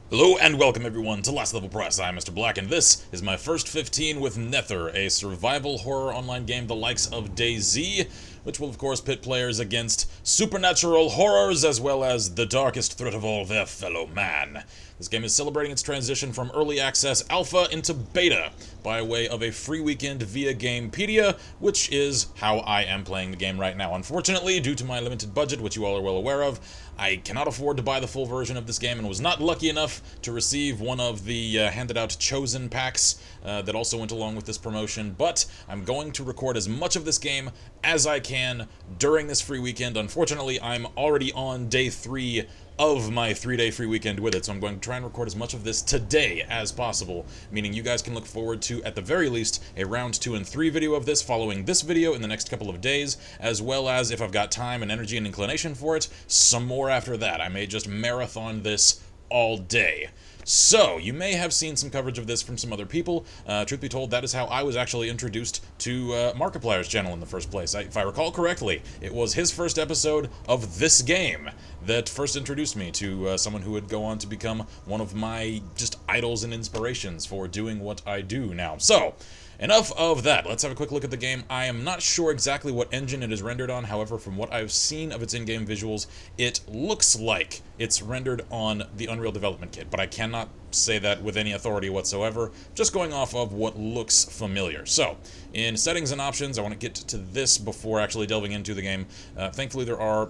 Hello and welcome everyone to Last Level Press. I'm Mr. Black and this is my first 15 with Nether, a survival horror online game the likes of DayZ, which will of course pit players against supernatural horrors as well as the darkest threat of all, their fellow man. This game is celebrating its transition from early access alpha into beta by way of a free weekend via Gamepedia, which is how I am playing the game right now. Unfortunately, due to my limited budget, which you all are well aware of, I cannot afford to buy the full version of this game and was not lucky enough to receive one of the handed out Chosen packs that also went along with this promotion, but I'm going to record as much of this game as I can during this free weekend. Unfortunately, I'm already on day 3 of my 3-day free weekend with it, so I'm going to try and record as much of this today as possible, meaning you guys can look forward to, at the very least, a round 2 and 3 video of this following this video in the next couple of days, as well as, if I've got time and energy and inclination for it, some more after that. I may just marathon this all day. So, you may have seen some coverage of this from some other people. Truth be told, that is how I was actually introduced to Markiplier's channel in the first place. If I recall correctly, it was his first episode of this game that first introduced me to someone who would go on to become one of my just idols and inspirations for doing what I do now. So, enough of that. Let's have a quick look at the game. I am not sure exactly what engine it is rendered on. However, from what I've seen of its in-game visuals, it looks like it's rendered on the Unreal Development Kit, but I cannot say that with any authority whatsoever, just going off of what looks familiar. So, in settings and options, I want to get to this before actually delving into the game. Thankfully, there are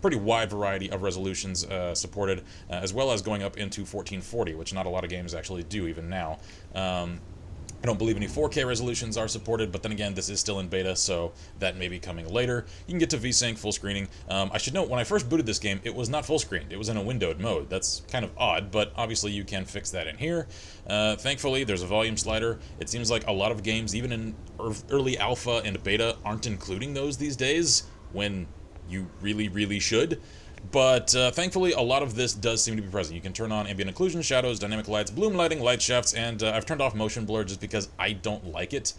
pretty wide variety of resolutions supported, as well as going up into 1440, which not a lot of games actually do even now. I don't believe any 4K resolutions are supported, but then again, this is still in beta, so that may be coming later. You can get to VSync, full screening. I should note, when I first booted this game, it was not full screened. It was in a windowed mode. That's kind of odd, but obviously you can fix that in here. Thankfully, there's a volume slider. It seems like a lot of games, even in early alpha and beta, aren't including those these days, when you really, really should. But thankfully, a lot of this does seem to be present. You can turn on ambient occlusion, shadows, dynamic lights, bloom lighting, light shafts, and I've turned off motion blur just because I don't like it.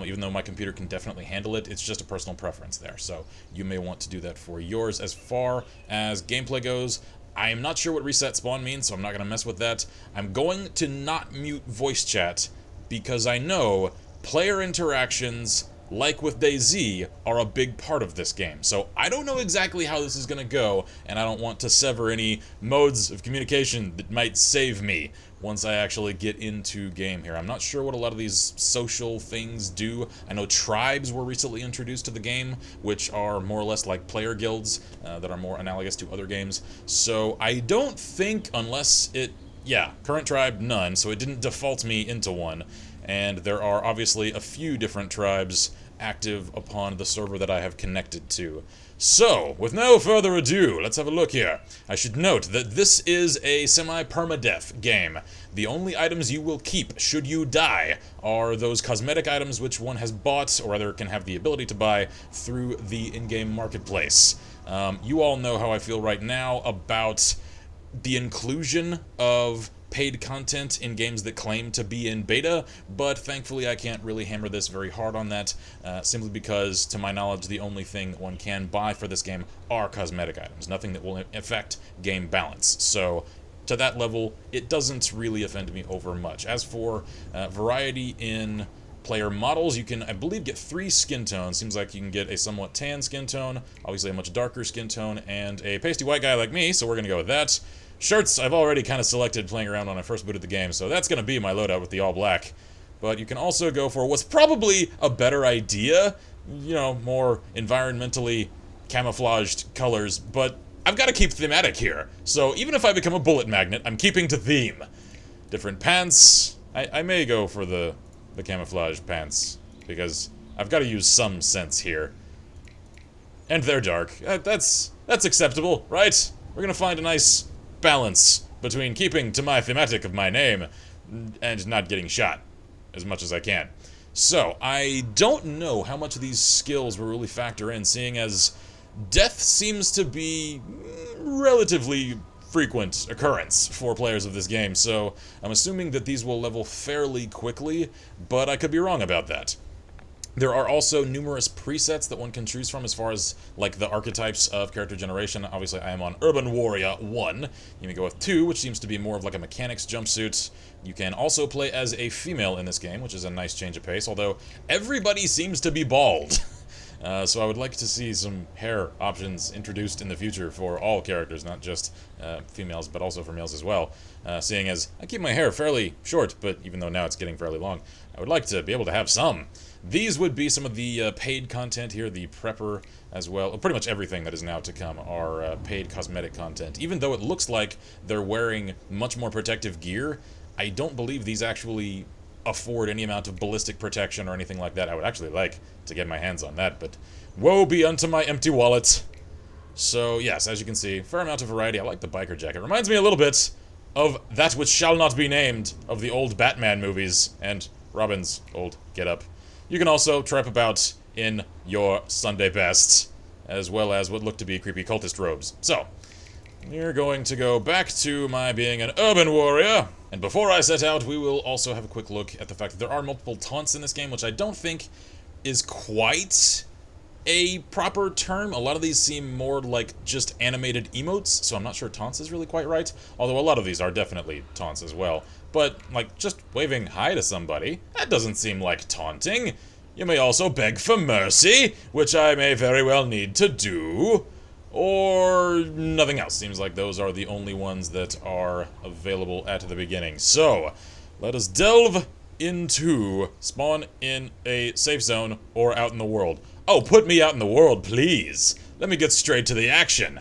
Even though my computer can definitely handle it, it's just a personal preference there. So you may want to do that for yours. As far as gameplay goes, I am not sure what reset spawn means, so I'm not going to mess with that. I'm going to not mute voice chat because I know player interactions, like with DayZ, are a big part of this game. So I don't know exactly how this is going to go, and I don't want to sever any modes of communication that might save me once I actually get into game here. I'm not sure what a lot of these social things do. I know tribes were recently introduced to the game, which are more or less like player guilds that are more analogous to other games. So I don't think, unless it... yeah, current tribe, none, so it didn't default me into one. And there are obviously a few different tribes active upon the server that I have connected to. So, with no further ado, let's have a look here. I should note that this is a semi-permadeath game. The only items you will keep should you die are those cosmetic items which one has bought, or rather can have the ability to buy, through the in-game marketplace. You all know how I feel right now about the inclusion of paid content in games that claim to be in beta, but thankfully I can't really hammer this very hard on that, simply because, to my knowledge, the only thing one can buy for this game are cosmetic items, nothing that will affect game balance. So, to that level, it doesn't really offend me over much. As for variety in player models, you can, I believe, get 3 skin tones. Seems like you can get a somewhat tan skin tone, obviously a much darker skin tone, and a pasty white guy like me, so we're gonna go with that. Shirts, I've already kind of selected playing around when I first booted the game, so that's going to be my loadout with the all black. But you can also go for what's probably a better idea, you know, more environmentally camouflaged colors, but I've got to keep thematic here. So even if I become a bullet magnet, I'm keeping to theme. Different pants. I may go for the camouflage pants, because I've got to use some sense here. And they're dark. That's acceptable, right? We're going to find a nice balance between keeping to my thematic of my name and not getting shot as much as I can. So, I don't know how much of these skills will really factor in, seeing as death seems to be relatively frequent occurrence for players of this game, so I'm assuming that these will level fairly quickly, but I could be wrong about that. There are also numerous presets that one can choose from as far as, like, the archetypes of character generation. Obviously, I am on Urban Warrior 1. You may go with 2, which seems to be more of like a mechanics jumpsuit. You can also play as a female in this game, which is a nice change of pace, although everybody seems to be bald. So I would like to see some hair options introduced in the future for all characters, not just females, but also for males as well. Seeing as I keep my hair fairly short, but even though now it's getting fairly long, I would like to be able to have some. These would be some of the paid content here, the prepper as well. Pretty much everything that is now to come are paid cosmetic content. Even though it looks like they're wearing much more protective gear, I don't believe these actually afford any amount of ballistic protection or anything like that. I would actually like to get my hands on that, but woe be unto my empty wallet. So yes, as you can see, fair amount of variety. I like the biker jacket. Reminds me a little bit of That Which Shall Not Be Named, of the old Batman movies, and Robin's old getup. You can also trap about in your Sunday best, as well as what look to be creepy cultist robes. So, we're going to go back to my being an urban warrior, and before I set out, we will also have a quick look at the fact that there are multiple taunts in this game, which I don't think is quite a proper term. A lot of these seem more like just animated emotes, so I'm not sure taunts is really quite right, although a lot of these are definitely taunts as well. But, like, just waving hi to somebody, that doesn't seem like taunting. You may also beg for mercy, which I may very well need to do, or nothing else. Seems like those are the only ones that are available at the beginning. So, let us delve into spawn in a safe zone or out in the world. Oh, put me out in the world, please. Let me get straight to the action.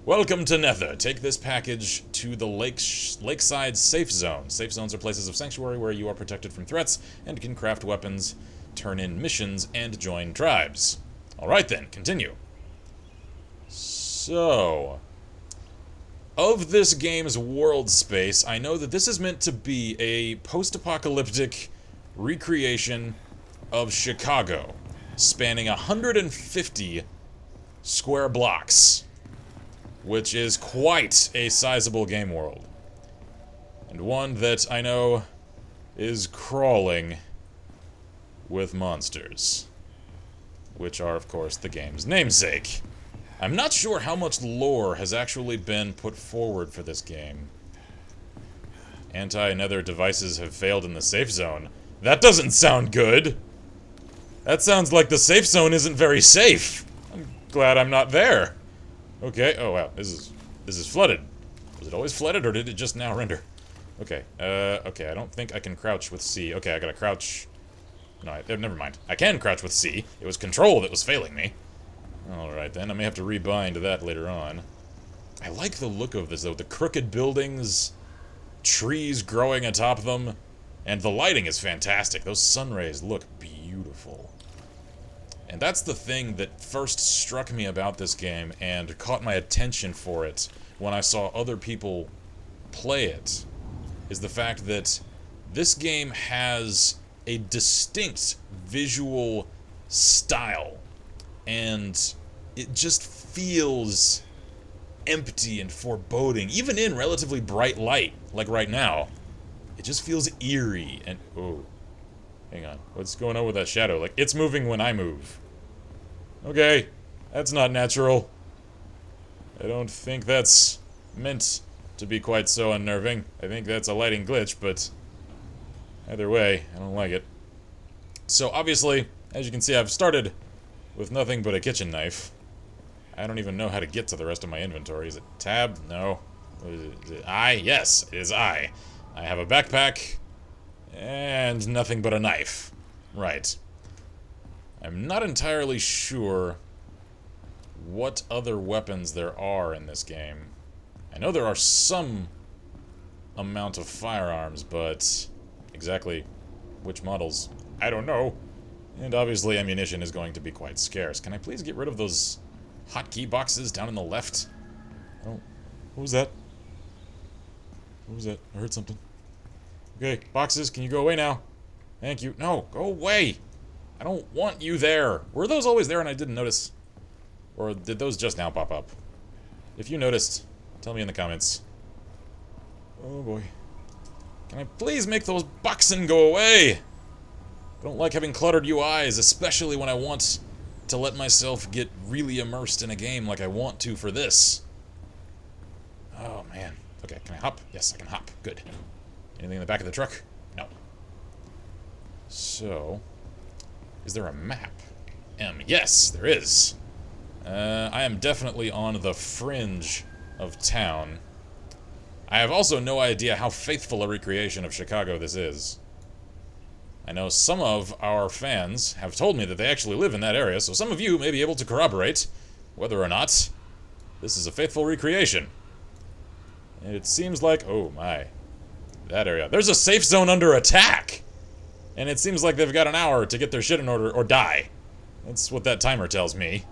Welcome to Nether. Take this package to the lakeside safe zone. Safe zones are places of sanctuary where you are protected from threats and can craft weapons, turn in missions, and join tribes. Alright then, continue. So, of this game's world space, I know that this is meant to be a post-apocalyptic recreation of Chicago, spanning 150 square blocks, which is quite a sizable game world, and one that I know is crawling with monsters, which are, of course, the game's namesake. I'm not sure how much lore has actually been put forward for this game. Anti-Nether devices have failed in the safe zone. That doesn't sound good! That sounds like the safe zone isn't very safe! I'm glad I'm not there. Okay, oh wow, this is flooded. Was it always flooded, or did it just now render? Okay, okay, I don't think I can crouch with C. Okay, I gotta crouch... No, never mind. I can crouch with C. It was control that was failing me. Alright then, I may have to rebind that later on. I like the look of this, though. The crooked buildings, trees growing atop them, and the lighting is fantastic. Those sun rays look beautiful. And that's the thing that first struck me about this game and caught my attention for it when I saw other people play it, is the fact that this game has a distinct visual style, and it just feels empty and foreboding, even in relatively bright light, like right now. It just feels eerie and... oh. Hang on. What's going on with that shadow? Like, it's moving when I move. Okay. That's not natural. I don't think that's meant to be quite so unnerving. I think that's a lighting glitch, but... either way, I don't like it. So, obviously, as you can see, I've started with nothing but a kitchen knife. I don't even know how to get to the rest of my inventory. Is it tab? No. Is it I? Yes, it is I. I have a backpack, and nothing but a knife. Right. I'm not entirely sure what other weapons there are in this game. I know there are some amount of firearms, but exactly which models, I don't know. And obviously ammunition is going to be quite scarce. Can I please get rid of those hotkey boxes down in the left? Oh, what was that? What was that? I heard something. Okay, boxes, can you go away now? Thank you. No, go away! I don't want you there! Were those always there and I didn't notice? Or did those just now pop up? If you noticed, tell me in the comments. Oh boy. Can I please make those boxing go away? don't like having cluttered UIs, especially when I want to let myself get really immersed in a game like I want to for this. Oh, man. Okay, can I hop? Yes, I can hop. Good. Anything in the back of the truck? No. So, is there a map? Yes, there is. I am definitely on the fringe of town. I have also no idea how faithful a recreation of Chicago this is. I know some of our fans have told me that they actually live in that area, so some of you may be able to corroborate whether or not this is a faithful recreation. It seems like, oh my, that area. There's a safe zone under attack! And it seems like they've got an hour to get their shit in order or die. That's what that timer tells me.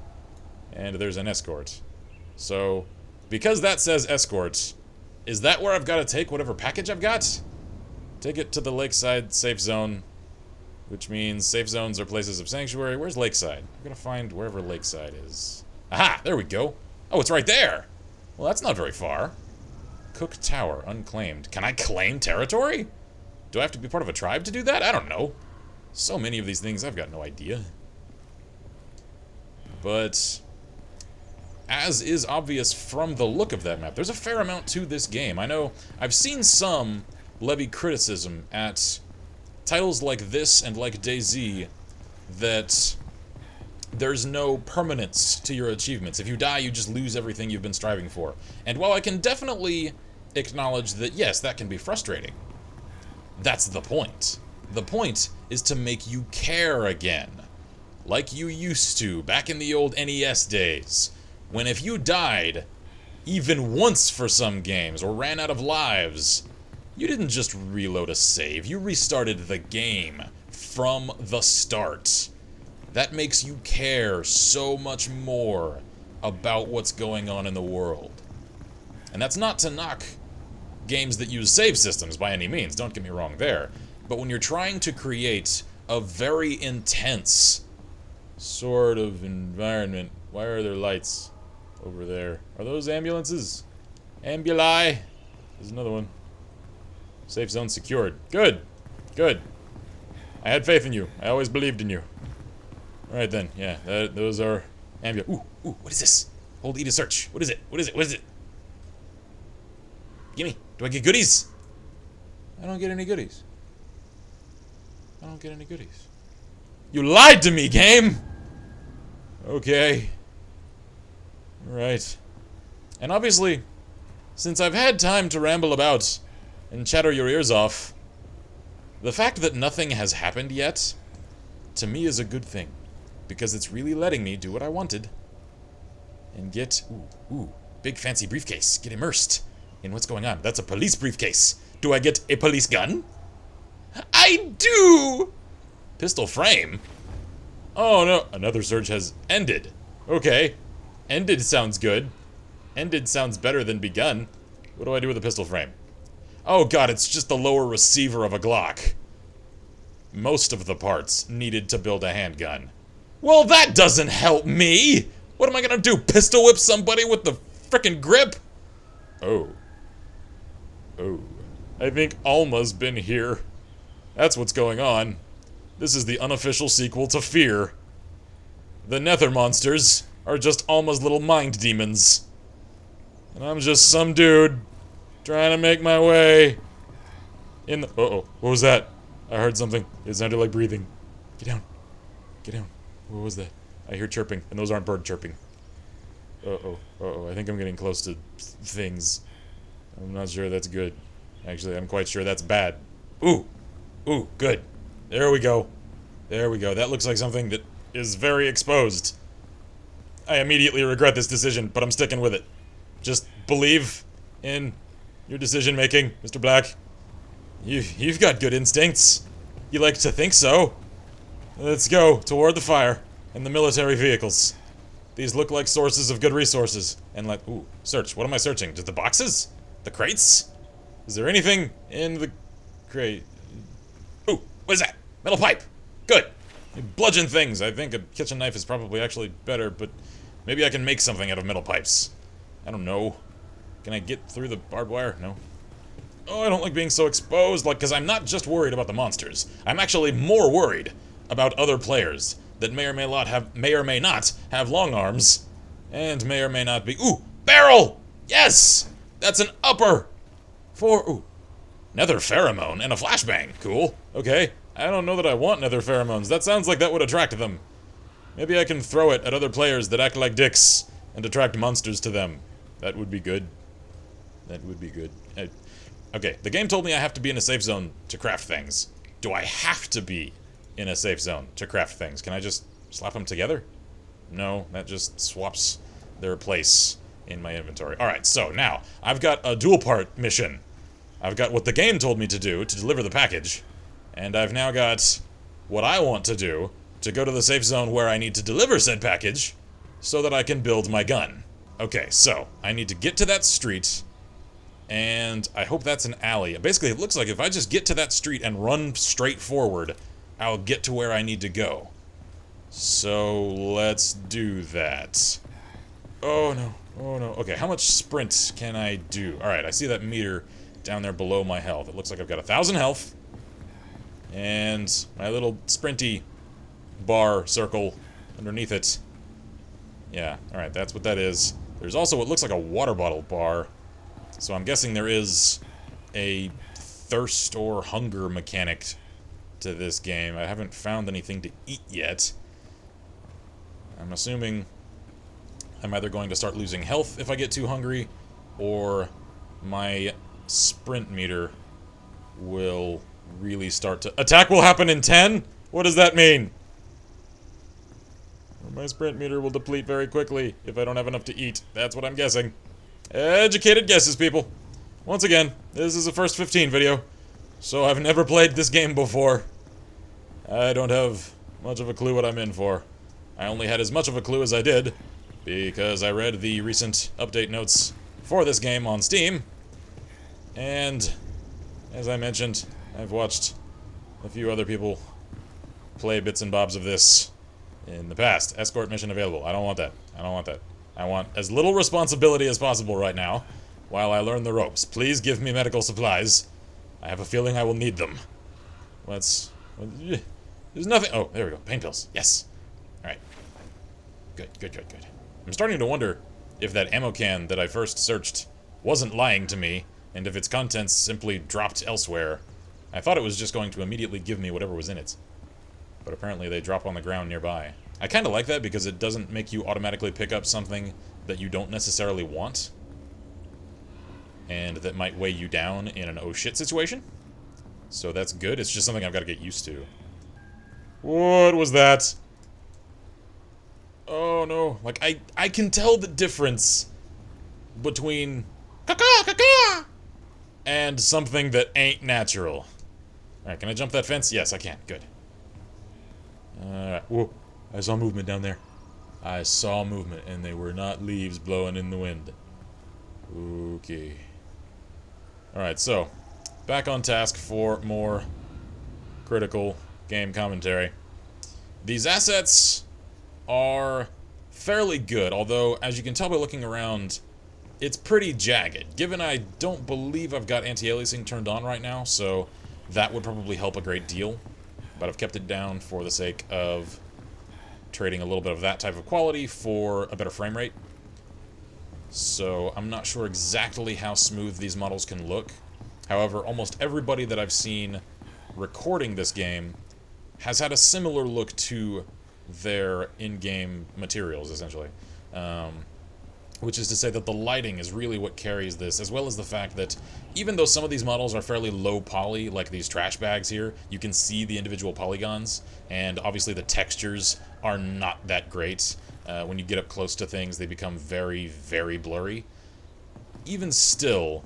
And there's an escort. So, because that says escort, is that where I've got to take whatever package I've got? Take it to the lakeside safe zone, which means safe zones are places of sanctuary. Where's lakeside? I'm gonna find wherever lakeside is. Aha! There we go. Oh, it's right there! Well, that's not very far. Cook Tower, unclaimed. Can I claim territory? Do I have to be part of a tribe to do that? I don't know. So many of these things, I've got no idea. But as is obvious from the look of that map, there's a fair amount to this game. I know I've seen some levy criticism at titles like this and like DayZ that there's no permanence to your achievements. If you die, you just lose everything you've been striving for. And while I can definitely acknowledge that, yes, that can be frustrating, that's the point. The point is to make you care again. Like you used to, back in the old NES days. When if you died, even once for some games, or ran out of lives, you didn't just reload a save, you restarted the game from the start. That makes you care so much more about what's going on in the world. And that's not to knock games that use save systems by any means, don't get me wrong there. But when you're trying to create a very intense sort of environment, why are there lights over there? Are those ambulances? Ambuli? There's another one. Safe zone secured. Good. Good. I had faith in you. I always believed in you. Alright then, yeah, those are Ooh, what is this? Hold E to search. What is it? What is it? What is it? Gimme. Do I get goodies? I don't get any goodies. I don't get any goodies. You lied to me, game! Okay. Right. And obviously, since I've had time to ramble about and chatter your ears off, the fact that nothing has happened yet, to me is a good thing. Because it's really letting me do what I wanted. And get, big fancy briefcase. Get immersed in what's going on. That's a police briefcase. Do I get a police gun? I do! Pistol frame? Oh no, another surge has ended. Okay. Ended sounds good. Ended sounds better than begun. What do I do with a pistol frame? Oh god, it's just the lower receiver of a Glock. Most of the parts needed to build a handgun. Well, that doesn't help me! What am I gonna do, pistol whip somebody with the frickin' grip? Oh. Oh. I think Alma's been here. That's what's going on. This is the unofficial sequel to Fear. The Nether monsters are just Alma's little mind demons. And I'm just some dude trying to make my way in the— uh-oh, what was that? I heard something. It sounded like breathing. Get down. Get down. What was that? I hear chirping, and those aren't bird chirping. Uh-oh, uh-oh, I think I'm getting close to things. I'm not sure that's good. Actually, I'm quite sure that's bad. Ooh! Ooh, good. There we go. There we go. That looks like something that is very exposed. I immediately regret this decision, but I'm sticking with it. Just believe in your decision-making, Mr. Black. You've got good instincts. You like to think so. Let's go toward the fire and the military vehicles. These look like sources of good resources. And like, ooh, search. What am I searching? Just the boxes? The crates? Is there anything in the crate? Ooh, what is that? Metal pipe. Good. Bludgeon things. I think a kitchen knife is probably actually better, but maybe I can make something out of metal pipes. I don't know. Can I get through the barbed wire? No. Oh, I don't like being so exposed, like, because I'm not just worried about the monsters. I'm actually more worried about other players that may or may not have long arms, and may or may not be. Ooh, barrel! Yes! That's an upper! Ooh, nether pheromone and a flashbang. Cool. Okay. I don't know that I want nether pheromones. That sounds like that would attract them. Maybe I can throw it at other players that act like dicks and attract monsters to them. That would be good. That would be good. Okay, the game told me I have to be in a safe zone to craft things. Do I have to be in a safe zone to craft things? Can I just slap them together? No, that just swaps their place in my inventory. Alright, so now, I've got a dual part mission. I've got what the game told me to do to deliver the package, and I've now got what I want to do to go to the safe zone where I need to deliver said package so that I can build my gun. Okay, so I need to get to that street, and I hope that's an alley. Basically, it looks like if I just get to that street and run straight forward, I'll get to where I need to go. So let's do that. Oh no, oh no. Okay, how much sprint can I do? Alright, I see that meter down there below my health. It looks like I've got 1,000 health, and my little sprinty bar circle underneath it. Yeah, alright, that's what that is. There's also what looks like a water bottle bar, so I'm guessing there is a thirst or hunger mechanic to this game. I haven't found anything to eat yet. I'm assuming I'm either going to start losing health if I get too hungry, or my sprint meter will really start to... Attack will happen in 10? What does that mean? My sprint meter will deplete very quickly if I don't have enough to eat. That's what I'm guessing. Educated guesses, people. Once again, this is a first 15 video, so I've never played this game before. I don't have much of a clue what I'm in for. I only had as much of a clue as I did because I read the recent update notes for this game on Steam, and as I mentioned, I've watched a few other people play bits and bobs of this in the past. Escort mission available. I don't want that. I don't want that. I want as little responsibility as possible right now while I learn the ropes. Please give me medical supplies. I have a feeling I will need them. There's nothing. Oh, there we go. Pain pills. Yes. Alright. Good, good, good, good. I'm starting to wonder if that ammo can that I first searched wasn't lying to me, and if its contents simply dropped elsewhere. I thought it was just going to immediately give me whatever was in it, but apparently they drop on the ground nearby. I kind of like that because it doesn't make you automatically pick up something that you don't necessarily want, and that might weigh you down in an oh shit situation. So that's good. It's just something I've got to get used to. What was that? Oh no. Like, I can tell the difference between caca and something that ain't natural. Alright, can I jump that fence? Yes, I can. Good. Whoa. I saw movement down there. I saw movement, and they were not leaves blowing in the wind. Okay. Alright, so, back on task for more critical game commentary. These assets are fairly good, although, as you can tell by looking around, it's pretty jagged. Given I don't believe I've got anti-aliasing turned on right now, so that would probably help a great deal. But I've kept it down for the sake of trading a little bit of that type of quality for a better frame rate. So I'm not sure exactly how smooth these models can look. However, almost everybody that I've seen recording this game has had a similar look to their in-game materials, essentially. Which is to say that the lighting is really what carries this, as well as the fact that even though some of these models are fairly low poly, like these trash bags here, you can see the individual polygons, and obviously the textures are not that great. When you get up close to things, they become very, very blurry. Even still,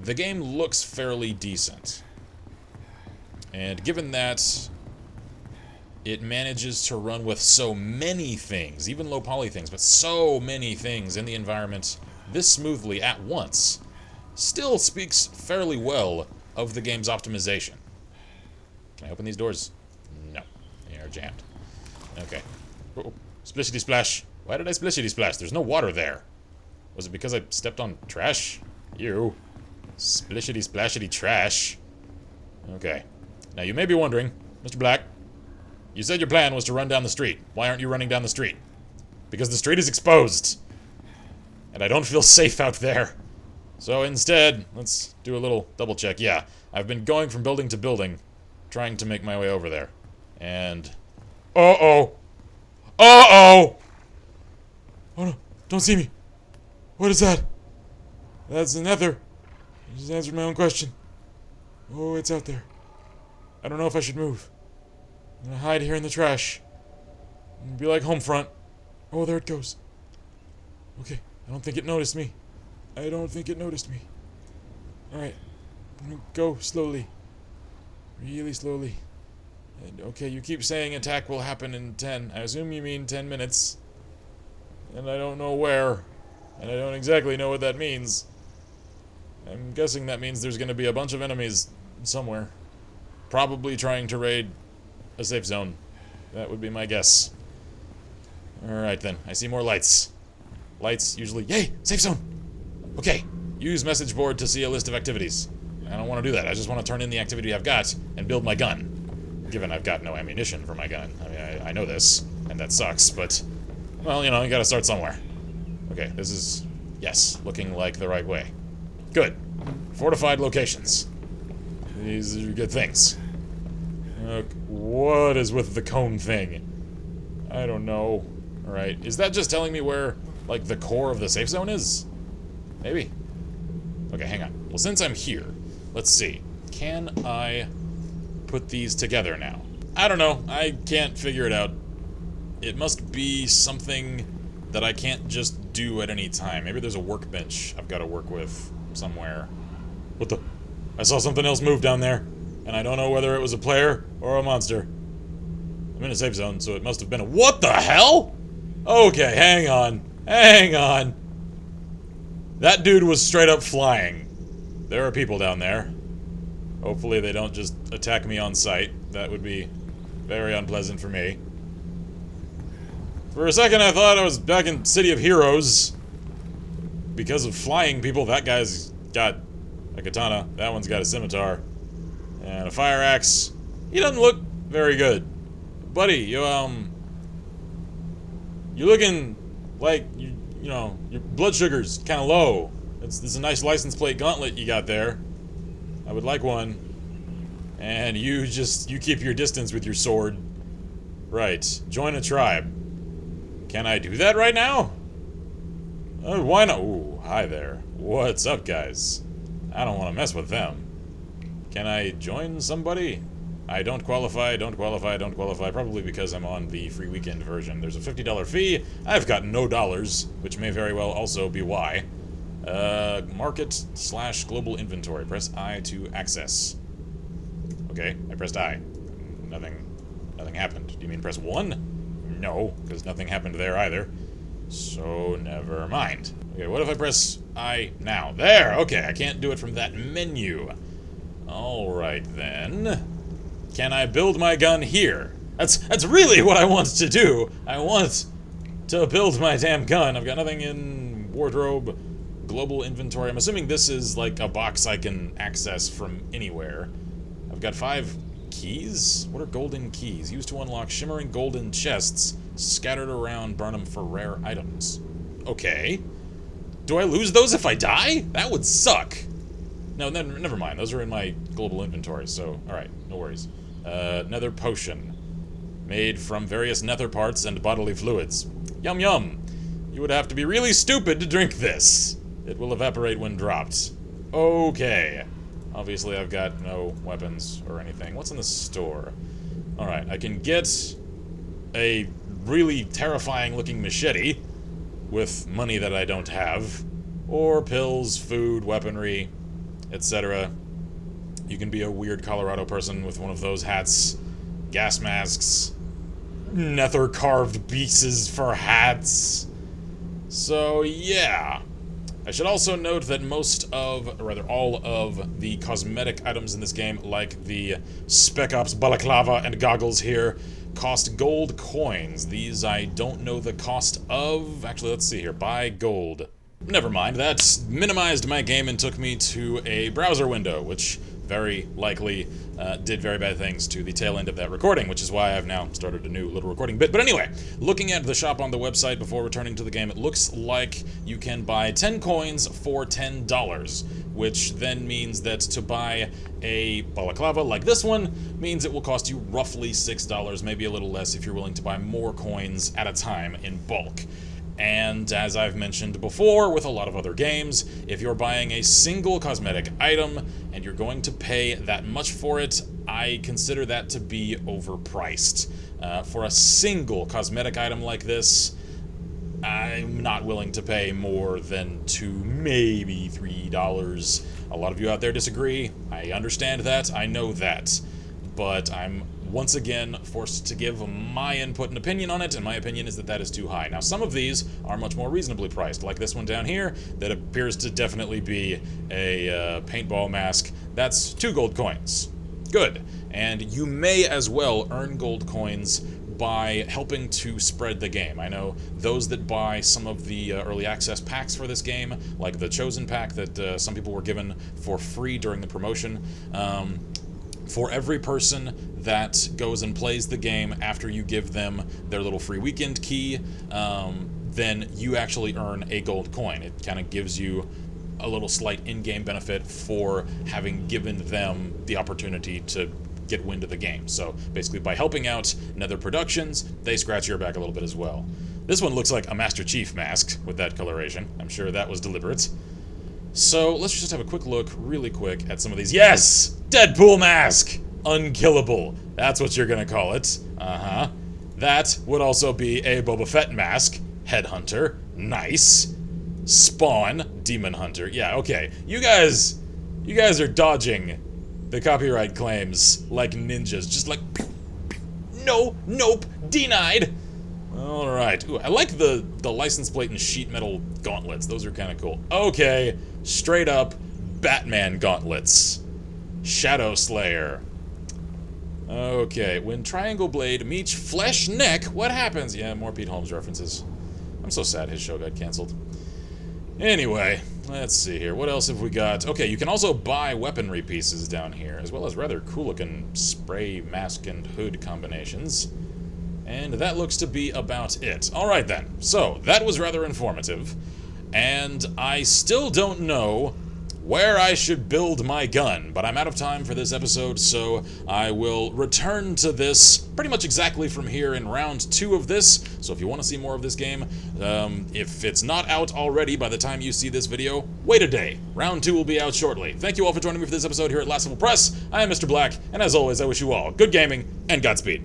the game looks fairly decent. And given that it manages to run with so many things, even low poly things, but so many things in the environment this smoothly at once, still speaks fairly well of the game's optimization. Can I open these doors? No. They are jammed. Okay. Oh, splishity splash. Why did I splishity splash? There's no water there. Was it because I stepped on trash? Ew. Splishity splashity trash. Okay. Now you may be wondering, Mr. Black, You said your plan was to run down the street. Why aren't you running down the street? Because the street is exposed. And I don't feel safe out there. So instead, let's do a little double check. Yeah, I've been going from building to building, trying to make my way over there. And... Uh-oh! Uh-oh! Oh no, don't see me. What is that? That's the Nether. I just answered my own question. Oh, it's out there. I don't know if I should move. I'm gonna hide here in the trash. I'm gonna be like Homefront. Oh, there it goes. Okay, I don't think it noticed me. I don't think it noticed me. Alright, I'm gonna go slowly. Really slowly. And, okay, you keep saying attack will happen in 10. I assume you mean 10 minutes. And I don't know where. And I don't exactly know what that means. I'm guessing that means there's gonna be a bunch of enemies somewhere. Probably trying to raid a safe zone. That would be my guess. Alright then, I see more lights. Lights usually... Yay! Safe zone! Okay, use message board to see a list of activities. I don't want to do that, I just want to turn in the activity I've got and build my gun. Given I've got no ammunition for my gun. I mean, I know this, and that sucks, but... Well, you know, you gotta start somewhere. Okay, this is... Yes, looking like the right way. Good. Fortified locations. These are good things. What is with the cone thing? I don't know. Alright, is that just telling me where, like, the core of the safe zone is? Maybe. Okay, hang on. Well, since I'm here, let's see. Can I put these together now? I don't know. I can't figure it out. It must be something that I can't just do at any time. Maybe there's a workbench I've got to work with somewhere. What the? I saw something else move down there, and I don't know whether it was a player or a monster. I'm in a safe zone, so it must have been a... What the hell? Okay, hang on. Hang on. That dude was straight up flying. There are people down there. Hopefully they don't just attack me on sight. That would be very unpleasant for me. For a second I thought I was back in City of Heroes. Because of flying people, that guy's got a katana. That one's got a scimitar. And a fire axe. He doesn't look very good. Buddy, you're looking like, you know, your blood sugar's kind of low. It's a nice license plate gauntlet you got there. I would like one. And you keep your distance with your sword. Right. Join a tribe. Can I do that right now? Why not? Ooh, hi there. What's up, guys? I don't want to mess with them. Can I join somebody? I don't qualify, don't qualify, don't qualify, probably because I'm on the free weekend version. There's a $50 fee. I've got no dollars, which may very well also be why. Market/global inventory. Press I to access. Okay, I pressed I. Nothing happened. Do you mean press 1? No, because nothing happened there either. So, never mind. Okay, what if I press I now? There! Okay, I can't do it from that menu. Alright then. Can I build my gun here? That's really what I want to do. I want to build my damn gun. I've got nothing in wardrobe, global inventory. I'm assuming this is like a box I can access from anywhere. I've got 5 keys? What are golden keys? Used to unlock shimmering golden chests scattered around Burnham for rare items. Okay. Do I lose those if I die? That would suck. No, never mind. Those are in my global inventory, so alright, no worries. Nether potion. Made from various nether parts and bodily fluids. Yum yum. You would have to be really stupid to drink this. It will evaporate when dropped. Okay. Obviously I've got no weapons or anything. What's in the store? Alright, I can get a really terrifying looking machete with money that I don't have. Or pills, food, weaponry, etc. You can be a weird Colorado person with one of those hats, gas masks, nether carved pieces for hats. So yeah. I should also note that all of the cosmetic items in this game, like the Spec Ops balaclava and goggles here, cost gold coins. These I don't know the cost of. Actually, let's see here. Buy gold. Never mind, that minimized my game and took me to a browser window, which very likely did very bad things to the tail end of that recording, which is why I've now started a new little recording bit. But anyway, looking at the shop on the website before returning to the game, it looks like you can buy 10 coins for $10, which then means that to buy a balaclava like this one means it will cost you roughly $6, maybe a little less if you're willing to buy more coins at a time in bulk. And as I've mentioned before with a lot of other games, if you're buying a single cosmetic item and you're going to pay that much for it, I consider that to be overpriced. For a single cosmetic item like this, I'm not willing to pay more than $2, maybe $3. A lot of you out there disagree. I understand that. I know that. But I'm once again forced to give my input and opinion on it, and my opinion is that that is too high. Now, some of these are much more reasonably priced, like this one down here that appears to definitely be a paintball mask. That's 2 gold coins. Good. And you may as well earn gold coins by helping to spread the game. I know those that buy some of the early access packs for this game, like the Chosen pack that some people were given for free during the promotion, for every person that goes and plays the game after you give them their little free weekend key, then you actually earn a gold coin. It kind of gives you a little slight in-game benefit for having given them the opportunity to get wind of the game. So basically by helping out Nether Productions, they scratch your back a little bit as well. This one looks like a Master Chief mask with that coloration. I'm sure that was deliberate. So let's just have a quick look, really quick, at some of these. Yes! Deadpool mask! Unkillable. That's what you're gonna call it. Uh-huh. That would also be a Boba Fett mask. Headhunter. Nice. Spawn. Demon Hunter. Yeah, okay. You guys are dodging the copyright claims like ninjas. Just like, no, nope, denied. Alright. Ooh, I like the license plate and sheet metal gauntlets. Those are kind of cool. Okay. Straight up Batman gauntlets. Shadow Slayer. Okay, when Triangle Blade meets Flesh Neck, what happens? Yeah, more Pete Holmes references. I'm so sad his show got canceled. Anyway, let's see here. What else have we got? Okay, you can also buy weaponry pieces down here, as well as rather cool-looking spray, mask, and hood combinations. And that looks to be about it. Alright then, so that was rather informative. And I still don't know where I should build my gun, but I'm out of time for this episode, so I will return to this pretty much exactly from here in round 2 of this. So if you want to see more of this game, if it's not out already by the time you see this video, wait a day. Round 2 will be out shortly. Thank you all for joining me for this episode here at Last Level Press. I am Mr. Black, and as always, I wish you all good gaming and Godspeed.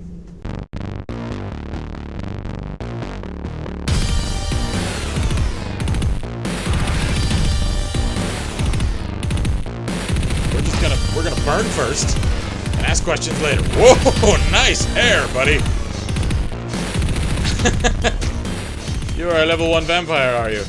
We're gonna burn first, and ask questions later. Whoa, nice hair, buddy! You are a level 1 vampire, are you?